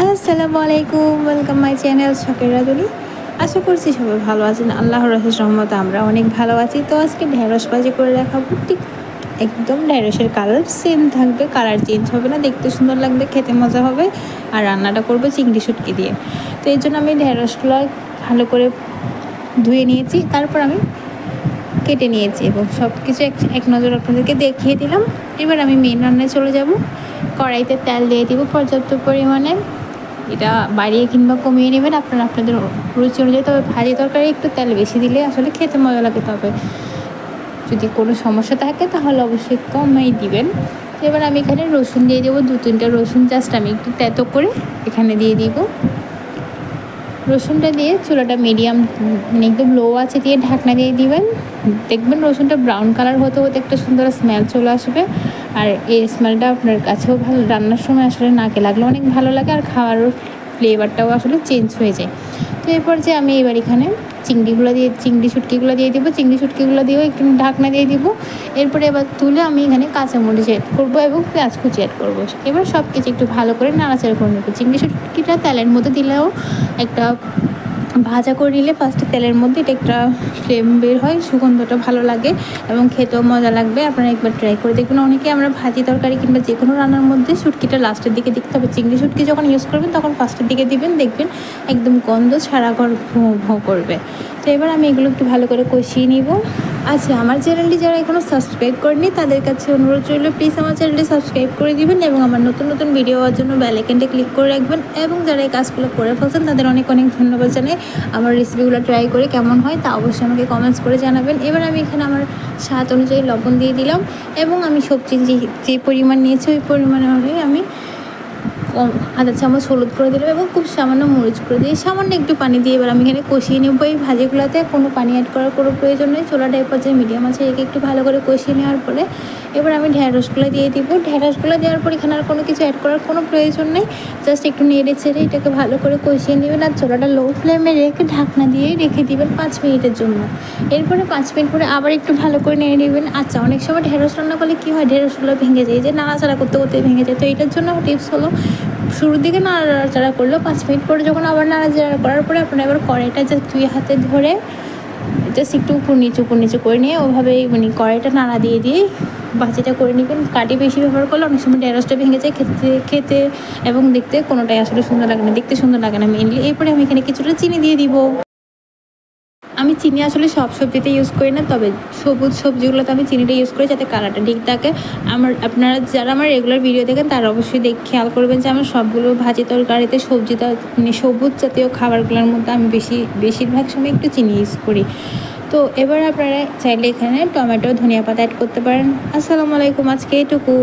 আসসালামু আলাইকুম, welcome my channel শখের রাঁধুনি। আশা করছি সবাই ভালো আছেন। আল্লাহর অশেষ রহমতে আমরা অনেক ভালো আছি। তো আজকে ঢেঁড়স ভাজি করে দেখাবো। ঠিক একদম ঢেঁড়সের কালার সেম থাকবে, কালার চেঞ্জ হবে না, দেখতে সুন্দর লাগবে, খেতে মজা হবে। আর রান্নাটা করবো চিংড়ি শুটকি দিয়ে। তো এই জন্য আমি ঢেঁড়সগুলো ভালো করে ধুয়ে নিয়েছি, তারপর আমি কেটে নিয়েছি এবং সব কিছু এক নজর আপনাদেরকে দেখিয়ে দিলাম। এবার আমি মেন রান্নায় চলে যাব। কড়াইতে তেল দিয়ে দিব পর্যাপ্ত পরিমাণে। এটা বাড়িয়ে কিংবা কমিয়ে নেবেন আপনাদের রুচি অনুযায়ী। তবে ভাজি তরকারি একটু তেল বেশি দিলে আসলে খেতে মজা লাগে। তবে যদি কোনো সমস্যা থাকে তাহলে অবশ্যই কমিয়ে দিবেন। এবার আমি এখানে রসুন দিয়ে দেবো, 2-3টা রসুন জাস্ট আমি একটু তেতো করে এখানে দিয়ে দিব। রসুনটা দিয়ে চুলাটা মিডিয়াম একদম লো আছে দিয়ে ঢাকনা দিয়ে দিবেন। দেখবেন রসুনটা ব্রাউন কালার হতে হতে একটা সুন্দর স্মেল চলে আসবে। আর এই স্মেলটা আপনার কাছেও ভালো, রান্নার সময় আসলে নাকে লাগলে অনেক ভালো লাগে, আর খাওয়ার ফ্লেভারটাও আসলে চেঞ্জ হয়ে যায়। তো এরপর যে আমি এবার এখানে চিংড়ি শুটকিগুলো দিয়ে দিব। চিংড়ি শুটকিগুলো দিয়েও একটু ঢাকনা দিয়ে দিব। এরপরে এবার তুলে আমি এখানে কাঁচামরিচ অ্যাড করবো এবং পেঁয়াজ কুচি অ্যাড করবো। এবার সব কিছু একটু ভালো করে নাড়াচাড়া করে নেবো। চিংড়ি শুটকিটা তেলের মধ্যে দিলেও একটা ভাজা করে নিলে ফার্স্টে তেলের মধ্যে এটা একটা ফ্লেম বের হয়, সুগন্ধটা ভালো লাগে এবং খেতেও মজা লাগবে। আপনারা একবার ট্রাই করে দেখবেন। অনেকে আমরা ভাজি তরকারি কিংবা যে কোনো রান্নার মধ্যে শুটকিটা লাস্টের দিকে দিতে হবে। চিংড়ি শুটকি যখন ইউজ করবেন তখন ফার্স্টের দিকে দিবেন, দেখবেন একদম গন্ধ সারা ঘর ভো করবে। তো এবার আমি এগুলো একটু ভালো করে কষিয়ে নিব। আচ্ছা, আমার চ্যানেলটি যারা এখনও সাবস্ক্রাইব করেনি তাদের কাছে অনুরোধ রইল, প্লিজ আমার চ্যানেলটি সাবস্ক্রাইব করে দিবেন এবং আমার নতুন নতুন ভিডিও হওয়ার জন্য বেল আইকনটা ক্লিক করে রাখবেন। এবং যারা এই কাজগুলো করে ফেলছেন তাদের অনেক অনেক ধন্যবাদ জানাই। আমার রেসিপিগুলো ট্রাই করে কেমন হয় তা অবশ্যই আমাকে কমেন্টস করে জানাবেন। এবার আমি এখানে আমার স্বাদ অনুযায়ী লবণ দিয়ে দিলাম এবং আমি সবজি যে পরিমাণ নিয়েছি ওই পরিমাণে অনুযায়ী আমি আধা চামচ হলুদ করে দিলাম এবং খুব সামান্য মরিচ করে দিয়ে সামান্য একটু পানি দিয়ে এবার আমি এখানে কষিয়ে নেবো। এই ভাজিগুলোতে কোনো পানি অ্যাড করার কোনো প্রয়োজন নেই। চুলাটা এরপর যে মিডিয়াম আছে একে একটু ভালো করে কষিয়ে নেওয়ার পরে এবার আমি ঢেঁড়সগুলো দিয়ে দিব। ঢেঁড়সগুলো দেওয়ার পর এখানে আর কোনো কিছু অ্যাড করার কোনো প্রয়োজন নেই, জাস্ট একটু নেড়ে ছেড়ে এটাকে ভালো করে কষিয়ে নেবেন। আর চুলাটা লো ফ্লেমে রেখে ঢাকনা দিয়ে রেখে দিবেন 5 মিনিটের জন্য। এরপরে 5 মিনিট পরে আবার একটু ভালো করে নেড়ে নেবেন। আচ্ছা, অনেক সময় ঢেঁড়স রান্না করলে কী হয়, ঢেঁড়সগুলো ভেঙে যায়, যে নাড়াচাড়া করতে করতে ভেঙে যায়। তো এটার জন্য টিপস হলো শুরুর দিকে নাড়াচাড়া করলেও 5 মিনিট পরে যখন আবার নাড়াচাড়া করার পরে আপনারা এবার কড়াইটা জাস্ট 2 হাতে ধরে জাস্ট একটু উপর নিচু করে নিয়ে ওভাবেই কড়াইটা নাড়া দিয়ে ভাজিটা করে নেবেন। কাটি বেশি ব্যবহার করলে অনেক সময় ঢেঁড়সটা ভেঙে যায়, খেতে এবং দেখতে কোনোটাই আসলে সুন্দর লাগে না, দেখতে সুন্দর লাগে না মেনলি। এরপরে আমি এখানে কিছুটা চিনি দিয়ে দিব। আমি চিনি আসলে সব সবজিতে ইউজ করি না, তবে সবুজ সবজিগুলোতে আমি চিনিটা ইউজ করি যাতে কালারটা ঠিক থাকে। আপনারা যারা আমার রেগুলার ভিডিও দেখেন তারা অবশ্যই খেয়াল করবেন যে আমার সবগুলো ভাজি তরকারিতে সবুজ জাতীয় খাবারগুলোর মধ্যে আমি বেশিরভাগ সময় একটু চিনি ইউজ করি। তো এবার আপনারা চাইলে এখানে টমেটো ধনিয়া পাতা অ্যাড করতে পারেন। আসসালামু আলাইকুম, আজকে এটুকু।